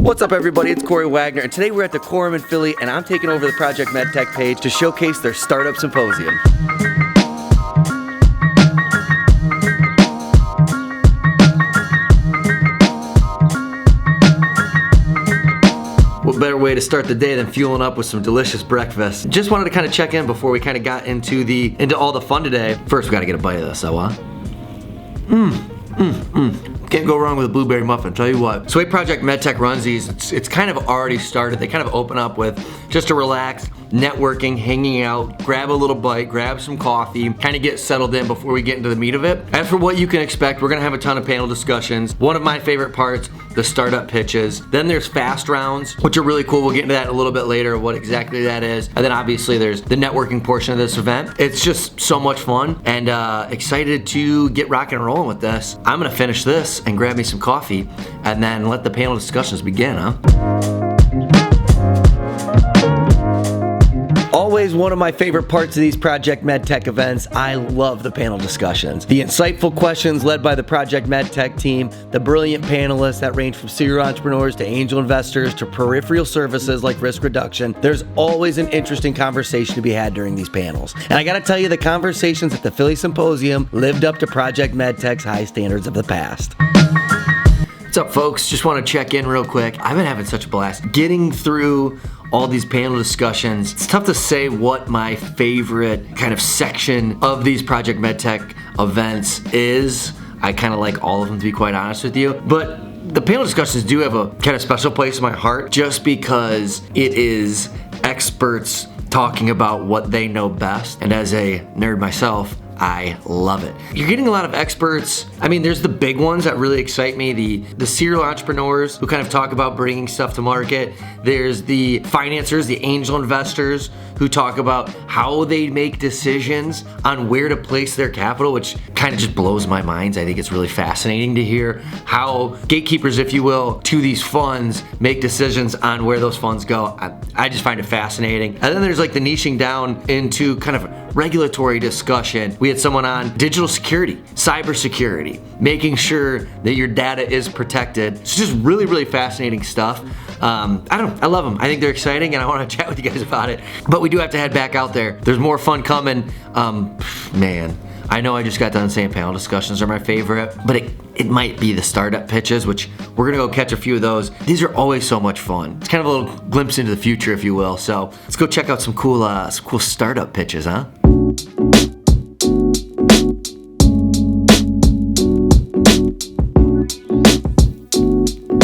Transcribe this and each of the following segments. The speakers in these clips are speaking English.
What's up, everybody? It's Corey Wagner, and today we're at the Quorum in Philly, and I'm taking over the Project MedTech page to showcase their Startup Symposium. What better way to start the day than fueling up with some delicious breakfast? Just wanted to kind of check in before we kind of got into all the fun today. First, we got to get a bite of this, so Can't go wrong with a blueberry muffin, tell you what. So the way Project MedTech runs these, it's kind of already started. They kind of open up with just to relax, networking, hanging out, grab a little bite, grab some coffee, kind of get settled in before we get into the meat of it. As for what you can expect, we're gonna have a ton of panel discussions. One of my favorite parts, the startup pitches. Then there's fast rounds, which are really cool. We'll get into that a little bit later, what exactly that is. And then obviously there's the networking portion of this event. It's just so much fun and excited to get rocking and rolling with this. I'm gonna finish this and grab me some coffee and then let the panel discussions begin, Always one of my favorite parts of these Project MedTech events. I love the panel discussions. The insightful questions led by the Project MedTech team, the brilliant panelists that range from serial entrepreneurs to angel investors to peripheral services like risk reduction. There's always an interesting conversation to be had during these panels. And I gotta tell you, the conversations at the Philly Symposium lived up to Project MedTech's high standards of the past. What's up, folks? Just want to check in real quick. I've been having such a blast getting through all these panel discussions. It's tough to say what my favorite kind of section of these Project MedTech events is. I kind of like all of them, to be quite honest with you. But the panel discussions do have a kind of special place in my heart just because it is experts talking about what they know best. And as a nerd myself, I love it. You're getting a lot of experts. I mean, there's the big ones that really excite me, the serial entrepreneurs who kind of talk about bringing stuff to market. There's the financiers, the angel investors who talk about how they make decisions on where to place their capital, which kind of just blows my mind. I think it's really fascinating to hear how gatekeepers, if you will, to these funds make decisions on where those funds go. I just find it fascinating. And then there's like the niching down into kind of regulatory discussion. We had someone on digital security, cyber security, making sure that your data is protected. It's just really, really fascinating stuff. I love them. I think they're exciting and I want to chat with you guys about it. But we do have to head back out there. There's more fun coming. Man, I know I just got done saying panel discussions are my favorite, but it might be the startup pitches, which we're gonna go catch a few of those. These are always so much fun. It's kind of a little glimpse into the future, if you will. So let's go check out some cool startup pitches,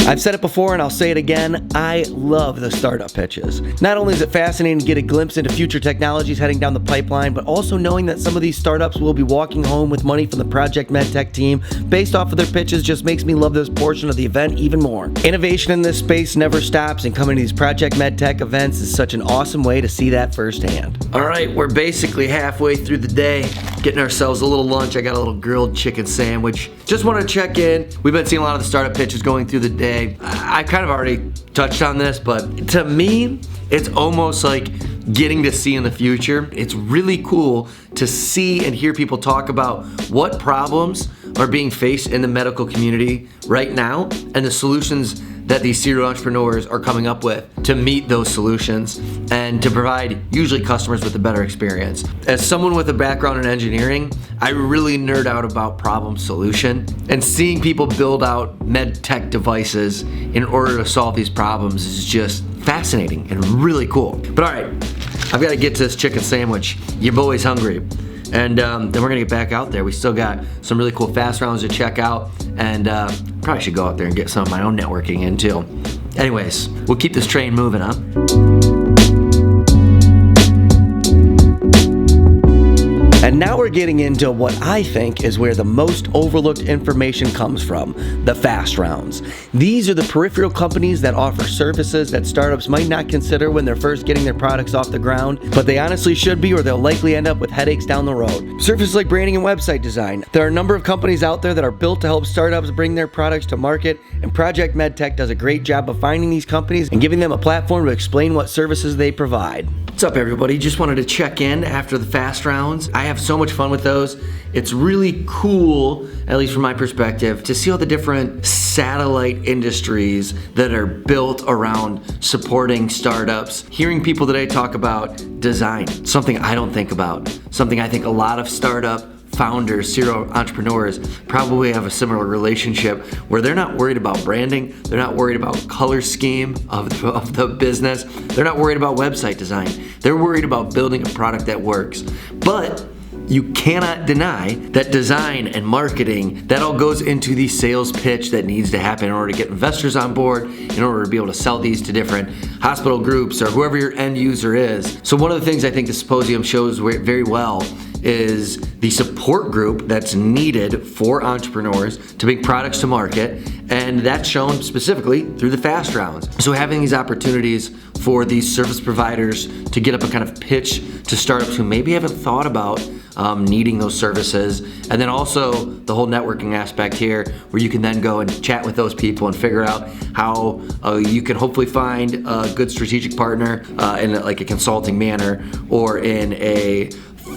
I've said it before and I'll say it again, I love the startup pitches. Not only is it fascinating to get a glimpse into future technologies heading down the pipeline, but also knowing that some of these startups will be walking home with money from the Project MedTech team based off of their pitches just makes me love this portion of the event even more. Innovation in this space never stops, and coming to these Project MedTech events is such an awesome way to see that firsthand. All right, we're basically halfway through the day, getting ourselves a little lunch. I got a little grilled chicken sandwich. Just wanted to check in. We've been seeing a lot of the startup pitches going through the day. I kind of already touched on this, but to me, it's almost like getting to see in the future. It's really cool to see and hear people talk about what problems are being faced in the medical community right now and the solutions that these serial entrepreneurs are coming up with to meet those solutions and to provide usually customers with a better experience. As someone with a background in engineering, I really nerd out about problem solution, and seeing people build out med tech devices in order to solve these problems is just fascinating and really cool. But all right, I've got to get to this chicken sandwich. Your boy's hungry. And then we're gonna get back out there. We still got some really cool fast rounds to check out, and probably should go out there and get some of my own networking in too. Anyways, we'll keep this train moving, And now we're getting into what I think is where the most overlooked information comes from, the fast rounds. These are the peripheral companies that offer services that startups might not consider when they're first getting their products off the ground, but they honestly should be, or they'll likely end up with headaches down the road. Services like branding and website design. There are a number of companies out there that are built to help startups bring their products to market, and Project MedTech does a great job of finding these companies and giving them a platform to explain what services they provide. What's up, everybody? Just wanted to check in after the fast rounds. I have have so much fun with those. It's really cool, at least from my perspective, to see all the different satellite industries that are built around supporting startups. Hearing people today talk about design, something I don't think about, something I think a lot of startup founders, serial entrepreneurs probably have a similar relationship where they're not worried about branding, they're not worried about color scheme of the business, they're not worried about website design, they're worried about building a product that works. But you cannot deny that design and marketing, that all goes into the sales pitch that needs to happen in order to get investors on board, in order to be able to sell these to different hospital groups or whoever your end user is. So one of the things I think the Symposium shows very well is the support group that's needed for entrepreneurs to bring products to market, and that's shown specifically through the fast rounds. So having these opportunities for these service providers to get up a kind of pitch to startups who maybe haven't thought about needing those services, and then also the whole networking aspect here where you can then go and chat with those people and figure out how you can hopefully find a good strategic partner in like a consulting manner or in a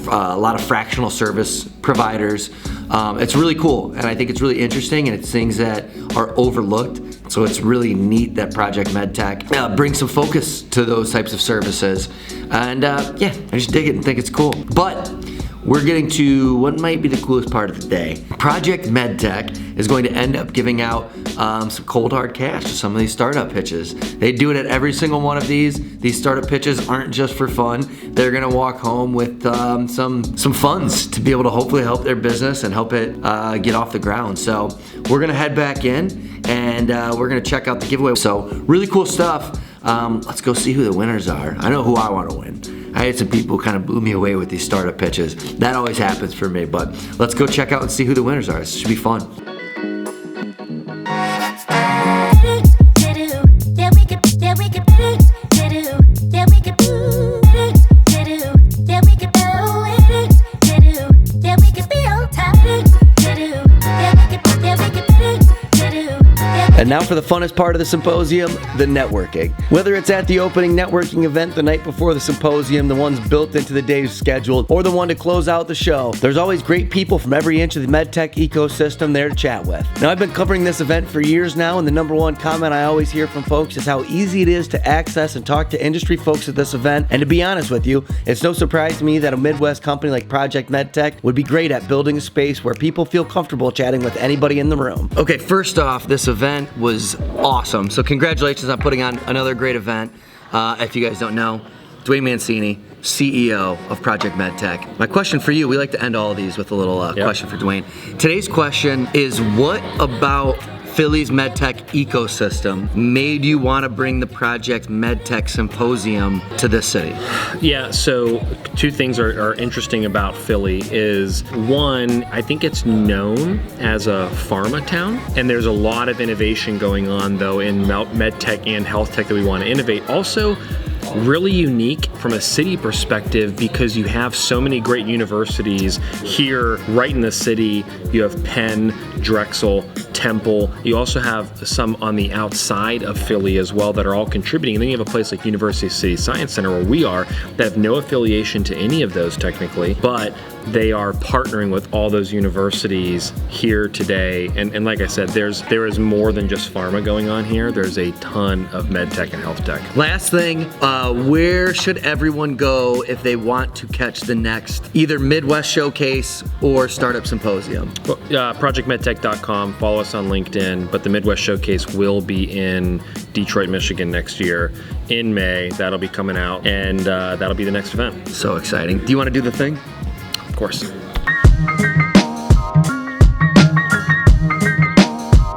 lot of fractional service providers. It's really cool, and I think it's really interesting, and it's things that are overlooked. So it's really neat that Project MedTech brings some focus to those types of services. And yeah, I just dig it and think it's cool. But we're getting to what might be the coolest part of the day. Project MedTech is going to end up giving out some cold hard cash to some of these startup pitches. They do it at every single one of these. These startup pitches aren't just for fun. They're gonna walk home with some funds to be able to hopefully help their business and help it get off the ground. So we're gonna head back in and we're gonna check out the giveaway. So really cool stuff. Let's go see who the winners are. I know who I want to win. I had some people who kind of blew me away with these startup pitches. That always happens for me, but let's go check out and see who the winners are. This should be fun. And now for the funnest part of the Symposium, the networking. Whether it's at the opening networking event the night before the Symposium, the ones built into the day's schedule, or the one to close out the show, there's always great people from every inch of the medtech ecosystem there to chat with. Now, I've been covering this event for years now, and the number one comment I always hear from folks is how easy it is to access and talk to industry folks at this event. And to be honest with you, it's no surprise to me that a Midwest company like Project MedTech would be great at building a space where people feel comfortable chatting with anybody in the room. Okay, first off, this event was awesome. So congratulations on putting on another great event. If you guys don't know, Dwayne Mancini, CEO of Project MedTech. My question for you, we like to end all of these with a little question for Dwayne. Today's question is, what about Philly's medtech ecosystem made you want to bring the Project MedTech Symposium to this city? Yeah, so two things are interesting about Philly is, one, I think it's known as a pharma town, and there's a lot of innovation going on though in medtech and health tech that we want to innovate. Also, really unique from a city perspective because you have so many great universities here right in the city. You have Penn, Drexel, Temple. You also have some on the outside of Philly as well that are all contributing. And then you have a place like University City Science Center where we are that have no affiliation to any of those technically, but they are partnering with all those universities here today. And like I said, there is more than just pharma going on here. There's a ton of med tech and health tech. Last thing, where should everyone go if they want to catch the next either Midwest Showcase or Startup Symposium? Well, projectmedtech.com, follow us on LinkedIn, but the Midwest Showcase will be in Detroit, Michigan next year in May. That'll be coming out, and that'll be the next event. So exciting. Do you want to do the thing? Of course.